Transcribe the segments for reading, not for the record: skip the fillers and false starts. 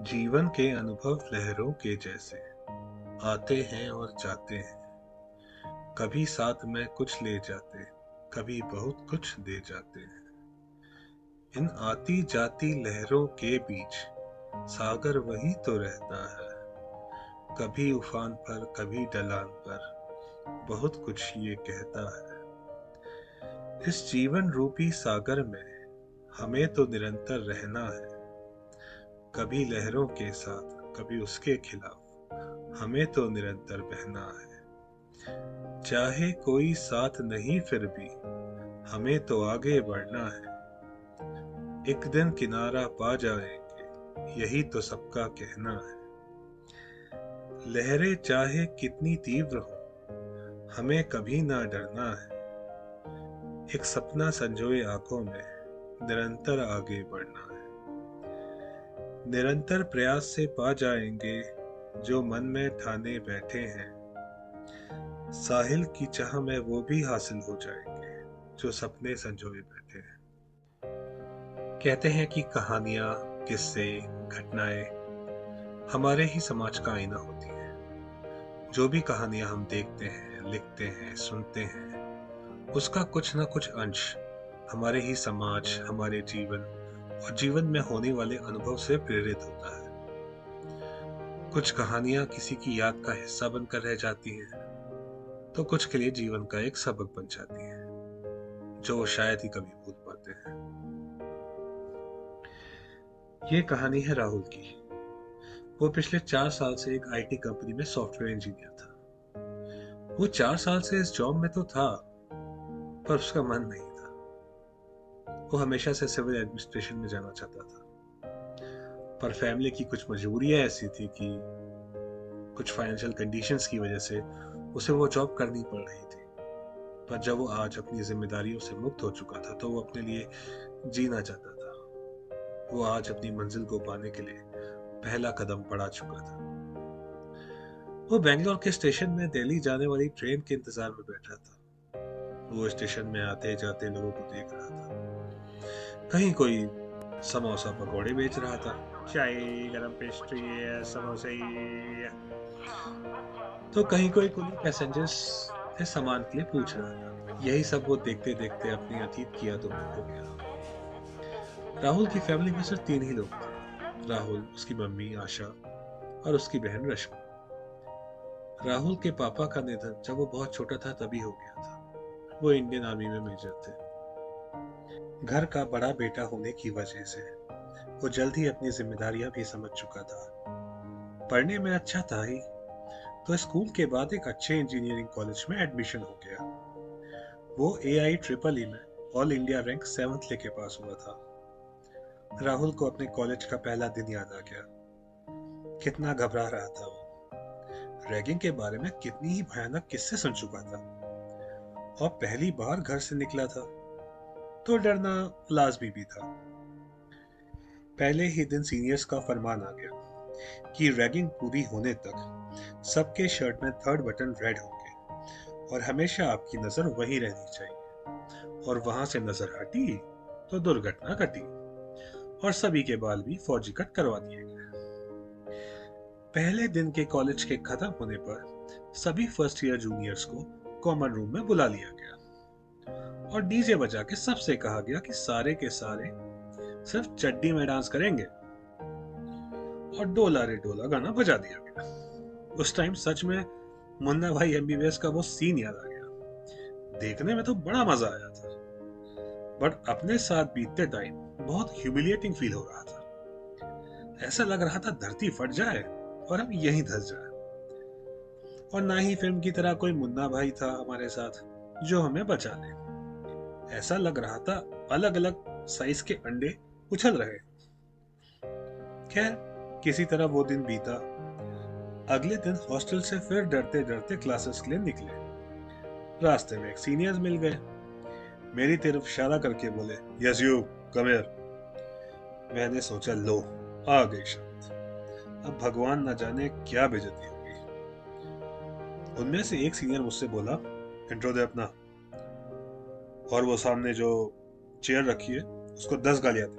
जीवन के अनुभव लहरों के जैसे आते हैं और जाते हैं। कभी साथ में कुछ ले जाते, कभी बहुत कुछ दे जाते हैं। इन आती जाती लहरों के बीच सागर वही तो रहता है। कभी उफान पर, कभी ढलान पर, बहुत कुछ ये कहता है। इस जीवन रूपी सागर में हमें तो निरंतर रहना है। कभी लहरों के साथ, कभी उसके खिलाफ, हमें तो निरंतर बहना है। चाहे कोई साथ नहीं फिर भी हमें तो आगे बढ़ना है। एक दिन किनारा पा जाएंगे, यही तो सबका कहना है। लहरें चाहे कितनी तीव्र हो, हमें कभी ना डरना है। एक सपना संजोए आंखों में निरंतर आगे बढ़ना है। निरंतर प्रयास से पा जाएंगे जो मन में ठाने बैठे हैं। साहिल की चाह में वो भी हासिल हो जाएंगे जो सपने संजोए बैठे हैं। कहते हैं कि कहानियां, किस्से, घटनाएं हमारे ही समाज का आईना होती हैं। जो भी कहानियां हम देखते हैं, लिखते हैं, सुनते हैं, उसका कुछ ना कुछ अंश हमारे ही समाज, हमारे जीवन और जीवन में होने वाले अनुभव से प्रेरित होता है। कुछ कहानियां किसी की याद का हिस्सा बनकर रह जाती हैं, तो कुछ के लिए जीवन का एक सबक बन जाती हैं, जो वो शायद ही कभी भूल पाते हैं। ये कहानी है राहुल की। वो पिछले 4 साल से एक आईटी कंपनी में सॉफ्टवेयर इंजीनियर था। वो 4 साल से इस जॉब में तो था, पर उसका मन नहीं था। वो हमेशा से सिविल एडमिनिस्ट्रेशन में जाना चाहता था, पर फैमिली की कुछ मजबूरियां ऐसी थी कि कुछ फाइनेंशियल कंडीशंस की वजह से उसे वो जॉब करनी पड़ रही थी। पर जब वो आज अपनी जिम्मेदारियों से मुक्त हो चुका था, तो वो अपने लिए जीना चाहता था। वो आज अपनी मंजिल को पाने के लिए पहला कदम बढ़ा चुका था। वो बेंगलोर के स्टेशन में दिल्ली जाने वाली ट्रेन के इंतजार में बैठा था। वो स्टेशन में आते जाते लोगों को देख रहा था। कहीं कोई समोसा पकौड़े बेच रहा था, चाय, गरम पेस्ट्री, समोसे, तो कहीं कोई कुली पैसेंजर्स से सामान के लिए पूछ रहा था। यही सब वो देखते देखते अपनी अतीत की यादों में खो गया। राहुल की फैमिली में सिर्फ 3 ही लोग थे। राहुल, उसकी मम्मी आशा और उसकी बहन रश्मि। राहुल के पापा का निधन जब वो बहुत छोटा था तभी हो गया था। वो इंडियन आर्मी में मेजर थे। घर का बड़ा बेटा होने की वजह से वो जल्द ही अपनी जिम्मेदारियां भी समझ चुका था। पढ़ने में अच्छा था ही, तो स्कूल के बाद एक अच्छे इंजीनियरिंग कॉलेज में एडमिशन हो गया। वो AIEEE में ऑल इंडिया रैंक 7th लेके पास हुआ था। राहुल को अपने कॉलेज का पहला दिन याद आ गया। कितना घबरा रहा था वो। रैगिंग के बारे में कितनी ही भयानक किस्से सुन चुका था, और पहली बार घर से निकला था, तो डरना लाजमी भी था। पहले ही दिन सीनियर्स का फरमान आ गया कि रैगिंग पूरी होने तक सबके शर्ट में 3rd बटन रेड होंगे और हमेशा आपकी नजर वही रहनी चाहिए, और वहां से नजर हटी तो दुर्घटना घटी और सभी के बाल भी फौजी कट करवा दिए गए। पहले दिन के कॉलेज के खत्म होने पर सभी फर्स्ट ईयर जूनियर्स को कॉमन रूम में बुला लिया गया और डीजे बजा के सबसे कहा गया कि सारे के सारे सिर्फ चड्डी में डांस करेंगे, और डोला रे डोला गाना बजा दिया गया। उस टाइम सच में मुन्ना भाई MBBS का वो सीन याद आ गया। देखने में तो बड़ा मजा आया था, बट अपने साथ बीतते टाइम बहुत ह्यूमिलिएटिंग फील हो रहा था। ऐसा लग रहा था धरती फट जाए और हम यहीं धस जाए। और ना ही फिल्म की तरह कोई मुन्ना भाई था हमारे साथ जो हमें बचा ले। ऐसा लग रहा था अलग अलग साइज के अंडे उछल रहे। खैर, किसी तरह वो दिन बीता। अगले दिन हॉस्टल से फिर डरते डरते क्लासेस के लिए निकले। रास्ते में एक सीनियर्स मिल गए। मेरी तरफ इशारा करके बोले, यस यू, कम हियर। मैंने सोचा, लो, आ गई शब्द। अब भगवान न जाने क्या बेइज्जती होगी। उनमें से एक सीनियर मुझसे बोला, इंट्रो दे अपना। और वो सामने जो चेयर रखी है उसको 10 गालियां दी।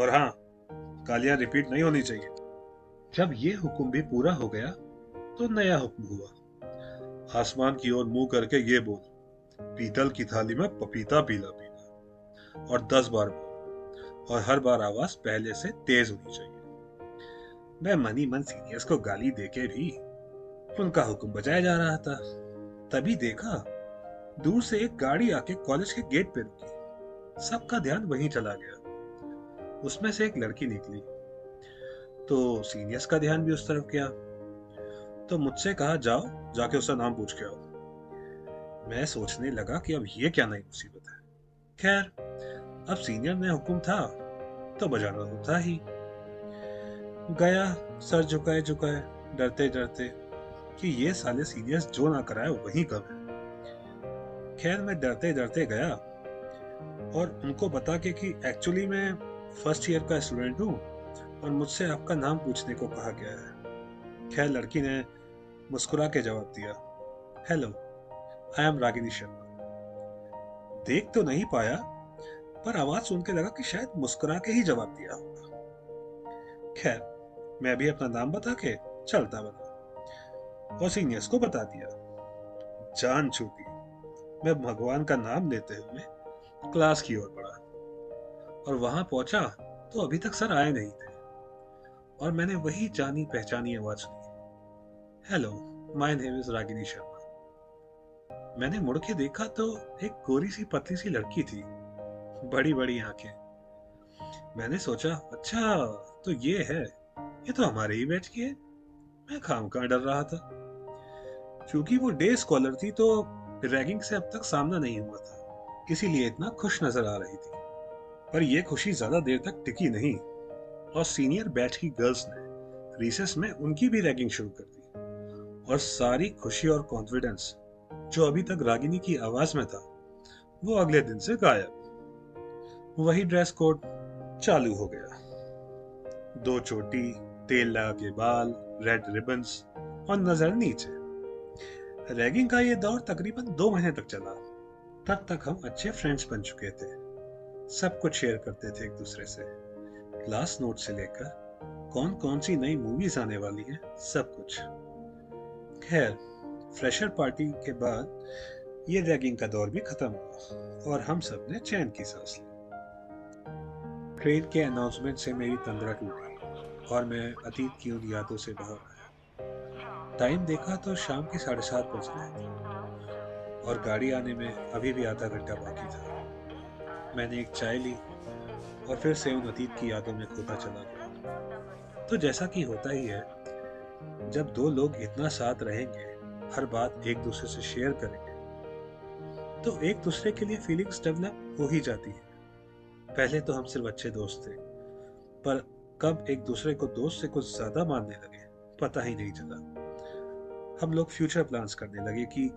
और हाँ, गालियां रिपीट नहीं होनी चाहिए। जब ये हुक्म भी पूरा हो गया तो नया हुक्म हुआ। आसमान की ओर मुंह करके ये बोल, पीतल की थाली में पपीता पीला पीला। और 10 बार बोल, और हर बार आवाज पहले से तेज होनी चाहिए। मैं मनी मन सीनियर्स को गाली देके भी उनका हुक्म बजाया जा रहा था। तभी देखा, दूर से एक गाड़ी आके कॉलेज के गेट पे रुकी। सबका ध्यान वहीं चला गया। उसमें से एक लड़की निकली तो सीनियर्स का ध्यान भी उस तरफ गया। तो मुझसे कहा, जाओ जाके उसका नाम पूछ के आओ। मैं सोचने लगा कि अब ये क्या नई मुसीबत है। खैर, अब सीनियर ने हुक्म था तो बजाना तो था ही। गया, सर झुकाए झुकाए, डरते डरते कि ये साले सीनियर्स जो ना कराए वही कम है। खैर, मैं डरते डरते गया और उनको बता के कि एक्चुअली मैं फर्स्ट ईयर का स्टूडेंट हूँ और मुझसे आपका नाम पूछने को कहा गया है। खैर, लड़की ने मुस्कुरा के जवाब दिया, hello, I am Ragini Sharma. देख तो नहीं पाया, पर आवाज सुन के लगा कि शायद मुस्कुरा के ही जवाब दिया होगा। खैर, मैं भी अपना नाम बता के चलता बना और सीनियर्स को बता दिया। जान छूटी, मैं भगवान का नाम लेते हुए क्लास की ओर बढ़ा और वहां पहुंचा तो अभी तक सर आए नहीं थे। और मैंने वही जानी पहचानी आवाज सुनी, hello, my name is Ragini Sharma. मैंने मुड़ के देखा तो एक गोरी सी पतली सी लड़की थी, बड़ी बड़ी आंखें। मैंने सोचा, अच्छा तो ये तो हमारे ही बैच की है। मैं खामखा डर रहा था। क्योंकि वो डे स्कॉलर थी तो रैगिंग से अब तक सामना नहीं हुआ था, इसीलिए इतना खुश नजर आ रही थी। पर यह खुशी ज्यादा देर तक टिकी नहीं और सीनियर बैच की गर्ल्स ने रिसेस में उनकी भी रैगिंग शुरू कर दी। और सारी खुशी और कॉन्फिडेंस जो अभी तक रागिनी की आवाज में था, वो अगले दिन से गायब। वही ड्रेस कोड चालू हो गया, 2 चोटी, तेल लगा के बाल, रेड रिबन्स और नजर नीचे। रैगिंग का ये दौर तकरीबन 2 महीने तक चला। तब तक हम अच्छे फ्रेंड्स बन चुके थे, सब कुछ शेयर करते थे एक दूसरे से, क्लास नोट से लेकर कौन कौन सी नई मूवीज आने वाली है, सब कुछ। खैर, फ्रेशर पार्टी के बाद ये रैगिंग का दौर भी खत्म हुआ और हम सब ने चैन की सांस ली। ट्रेन के अनाउंसमेंट से मेरी तंद्रा टूटी और मैं अतीत की उन यादों से बाहर आया। टाइम देखा तो शाम के 7:30 बज रहे थे और गाड़ी आने में अभी भी आधा घंटा बाकी था। मैंने एक चाय ली और फिर से उन अतीत की यादों में खोता चला गया। तो जैसा कि होता ही है, जब दो लोग इतना साथ रहेंगे, हर बात एक दूसरे से शेयर करेंगे, तो एक दूसरे के लिए फीलिंग्स डेवलप हो ही जाती है। पहले तो हम सिर्फ अच्छे दोस्त थे, पर कब एक दूसरे को दोस्त से कुछ ज्यादा मानने लगे, पता ही नहीं चला। हम लोग फ्यूचर प्लान्स करने लगे कि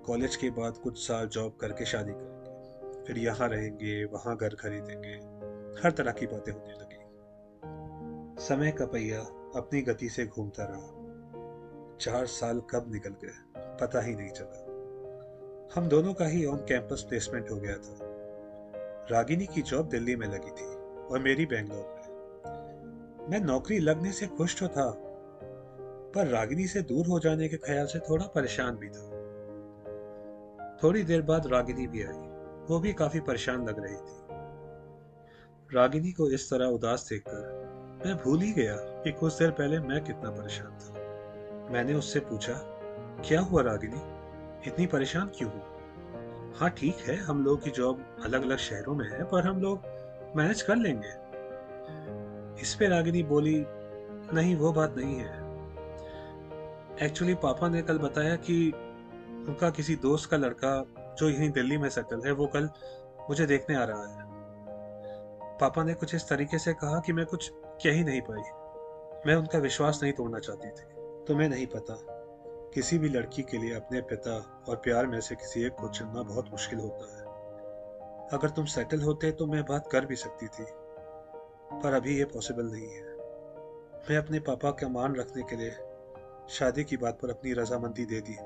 कॉलेज के बाद कुछ साल जॉब करके शादी करेंगे, फिर यहाँ रहेंगे, वहां घर खरीदेंगे, हर तरह की बातें होने लगी। समय का पहिया अपनी गति से घूमता रहा। 4 साल कब निकल गए पता ही नहीं चला। हम दोनों का ही ऑन कैंपस प्लेसमेंट हो गया था। रागिनी की जॉब दिल्ली में लगी थी और मेरी बेंगलोर में। मैं नौकरी लगने से खुश तो था, पर रागिनी से दूर हो जाने के ख्याल से थोड़ा परेशान भी था। थोड़ी देर बाद रागिनी भी आई। वो भी काफी परेशान लग रही थी। रागिनी को इस तरह उदास देखकर मैं भूल ही गया कि कुछ देर पहले मैं कितना परेशान था। मैंने उससे पूछा, क्या हुआ रागिनी, इतनी परेशान क्यों हो? हाँ ठीक है, हम लोग की जॉब अलग अलग शहरों में है, पर हम लोग मैनेज कर लेंगे। इस पे रागिनी बोली, नहीं वो बात नहीं है। एक्चुअली पापा ने कल बताया कि उनका किसी दोस्त का लड़का जो यहीं दिल्ली में सेटल है, वो कल मुझे देखने आ रहा है। पापा ने कुछ इस तरीके से कहा कि मैं कुछ कह ही नहीं पाई। मैं उनका विश्वास नहीं तोड़ना चाहती थी। तुम्हें नहीं पता, किसी भी लड़की के लिए अपने पिता और प्यार में से किसी एक को चुनना बहुत मुश्किल होता है। अगर तुम सेटल होते तो मैं बात कर भी सकती थी, पर अभी ये पॉसिबल नहीं है। मैं अपने पापा का मान रखने के लिए शादी की बात पर अपनी रजामंदी दे दी।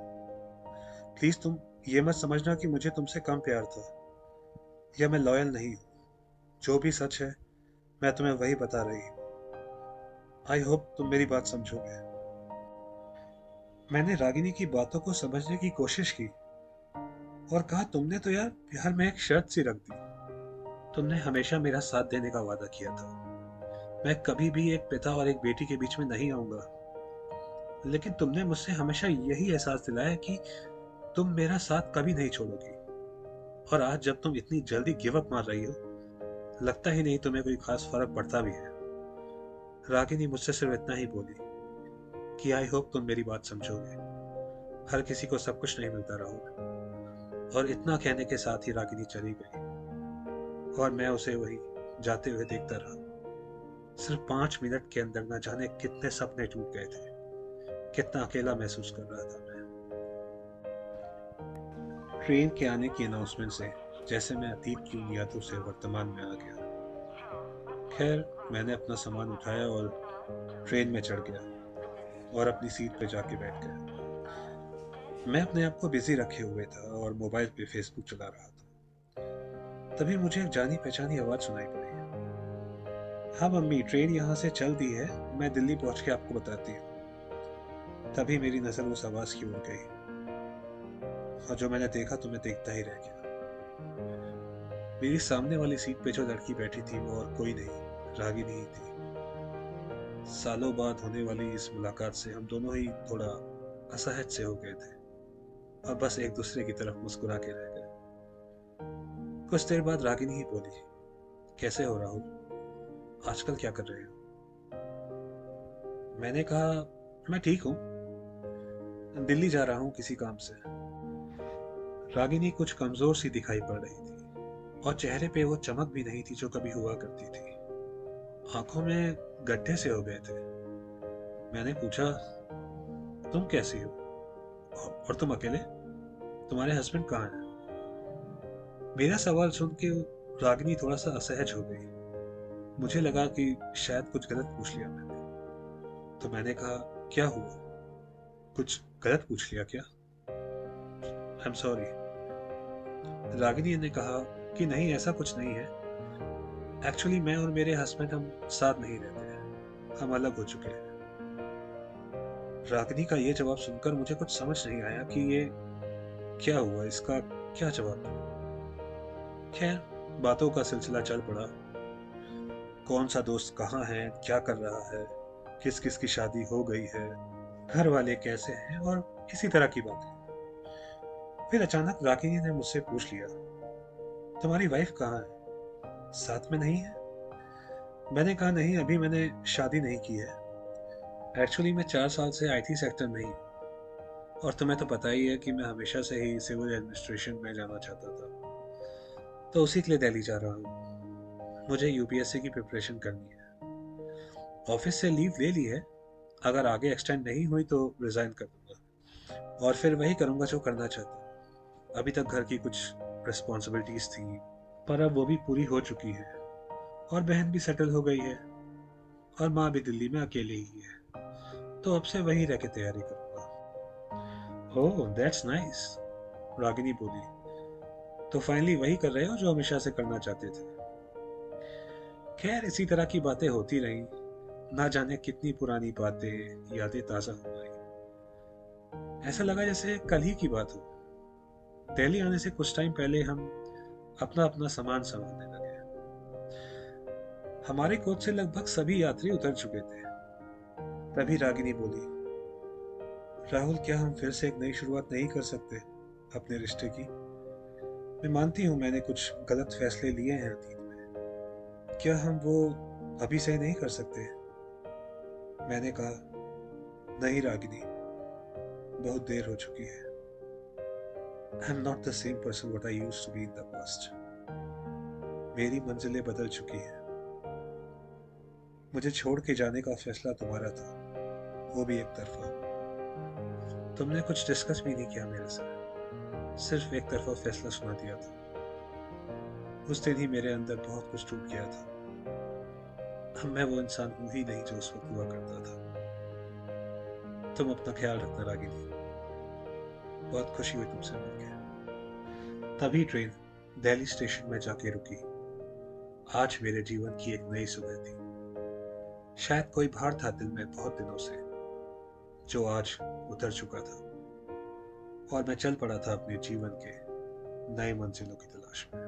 प्लीज तुम ये मत समझना कि मुझे तुमसे कम प्यार था या मैं लॉयल नहीं हूँ। जो भी सच है मैं तुम्हें वही बता रही हूँ। आई होप तुम मेरी बात समझोगे। मैंने रागिनी की बातों को समझने की कोशिश की और कहा, तुमने तो यार प्यार में एक शर्त सी रख दी। तुमने हमेशा मेरा साथ देने का वादा किया था। मैं कभी भी एक पिता और एक बेटी के बीच में नहीं आऊंगा। लेकिन तुमने मुझसे हमेशा यही एहसास दिलाया कि तुम मेरा साथ कभी नहीं छोड़ोगी। और आज जब तुम इतनी जल्दी गिव अप मार रही हो, लगता ही नहीं तुम्हें कोई खास फर्क पड़ता भी है। रागिनी मुझसे सिर्फ इतना ही बोली कि आई होप तुम मेरी बात समझोगे। हर किसी को सब कुछ नहीं मिलता राहुल। और इतना कहने के साथ ही रागिनी चली गई और मैं उसे वही जाते हुए देखता रहा। सिर्फ 5 मिनट के अंदर न जाने कितने सपने टूट गए थे। कितना अकेला महसूस कर रहा था मैं। ट्रेन के आने की अनाउंसमेंट से जैसे मैं अतीत की उन यादों से वर्तमान में आ गया। खैर, मैंने अपना सामान उठाया और ट्रेन में चढ़ गया और अपनी सीट पे जाके बैठ गया। मैं अपने आप को बिजी रखे हुए था और मोबाइल पे फेसबुक चला रहा था। तभी मुझे एक जानी पहचानी आवाज सुनाई पड़ी। हाँ मम्मी, ट्रेन यहाँ से चल दी है, मैं दिल्ली पहुंच के आपको बताती हूँ। तभी मेरी नजर उस आवाज की ओर गई और जो मैंने देखा तो मैं देखता ही रह गया। मेरी सामने वाली सीट पे जो लड़की बैठी थी वो और कोई नहीं, रागिनी ही थी। सालों बाद होने वाली इस मुलाकात से हम दोनों ही थोड़ा असहज से हो गए थे और बस एक दूसरे की तरफ मुस्कुरा के रह गए। कुछ देर बाद रागिनी ही बोली, कैसे हो राहुल, आजकल क्या कर रहे हो? मैंने कहा, मैं ठीक हूँ, दिल्ली जा रहा हूँ किसी काम से। रागिनी कुछ कमजोर सी दिखाई पड़ रही थी और चेहरे पे वो चमक भी नहीं थी जो कभी हुआ करती थी। आंखों में गड्ढे से हो गए थे। मैंने पूछा, तुम कैसी हो और तुम अकेले, तुम्हारे हस्बैंड कहाँ हैं? मेरा सवाल सुन के रागिनी थोड़ा सा असहज हो गई। मुझे लगा कि शायद कुछ गलत पूछ लिया मैंने। तो मैंने कहा, क्या हुआ, कुछ गलत पूछ लिया क्या? I am sorry. रागिनी ने कहा कि नहीं, ऐसा कुछ नहीं है। एक्चुअली मैं और मेरे हस्बैंड हम साथ नहीं रहते हैं, हम अलग हो चुके हैं। रागिनी का ये जवाब सुनकर मुझे कुछ समझ नहीं आया कि ये क्या हुआ, इसका क्या जवाब दूं। खैर, बातों का सिलसिला चल पड़ा। कौन सा दोस्त कहाँ है, क्या कर रहा है, किस किस की शादी हो गई है, घर वाले कैसे हैं, और इसी तरह की बातें। फिर अचानक रागिनी ने मुझसे पूछ लिया, तुम्हारी वाइफ कहाँ है, साथ में नहीं है? मैंने कहा, नहीं, अभी मैंने शादी नहीं की है। एक्चुअली मैं 4 साल से आईटी सेक्टर में ही हूँ और तुम्हें तो पता ही है कि मैं हमेशा से ही सिविल एडमिनिस्ट्रेशन में जाना चाहता था। तो उसी के लिए दिल्ली जा रहा हूँ। मुझे यूपीएससी की प्रिपरेशन करनी है। ऑफिस से लीव ले ली है। अगर आगे एक्सटेंड नहीं हुई तो रिजाइन कर दूंगा और फिर वही करूंगा जो करना चाहता हूँ। अभी तक घर की कुछ रिस्पॉन्सिबिलिटीज थी, पर अब वो भी पूरी हो चुकी है और बहन भी सेटल हो गई है और माँ भी दिल्ली में अकेले ही है। तो अब से वहीं रह के तैयारी करूंगा। ओह दैट्स नाइस, रागिनी बोली। तो फाइनली वही कर रहे हो जो हमेशा से करना चाहते थे। खैर, इसी तरह की बातें होती रही। ना जाने कितनी पुरानी बातें, यादें ताजा हो गई। ऐसा लगा जैसे कल ही की बात हो। दिल्ली आने से कुछ टाइम पहले हम अपना अपना सामान संभालने लगे। हमारे कोच से लगभग सभी यात्री उतर चुके थे। तभी रागिनी बोली, राहुल, क्या हम फिर से एक नई शुरुआत नहीं कर सकते अपने रिश्ते की? मैं मानती हूँ मैंने कुछ गलत फैसले लिए हैं अतीत में। क्या हम वो अभी सही नहीं कर सकते? मैंने कहा, नहीं रागिनी, बहुत देर हो चुकी है। I am not the same person what I used to be in the past. मेरी मंजिलें बदल चुकी हैं। मुझे छोड़ के जाने का फैसला तुम्हारा था, वो भी एक तरफा। तुमने कुछ डिस्कस भी नहीं किया मेरे साथ, सिर्फ एक तरफा फैसला सुना दिया था। उस दिन ही मेरे अंदर बहुत कुछ टूट गया था। अब मैं वो इंसान हूं ही नहीं जो उस वक्त हुआ करता था। तुम अपना ख्याल रखना रागिनी। बहुत खुशी हुई तुमसे मिलकर। तभी ट्रेन दिल्ली स्टेशन में जाके रुकी। आज मेरे जीवन की एक नई सुबह थी। शायद कोई भार था दिल में बहुत दिनों से, जो आज उतर चुका था, और मैं चल पड़ा था अपने जीवन के नए मंजिलों की तलाश में।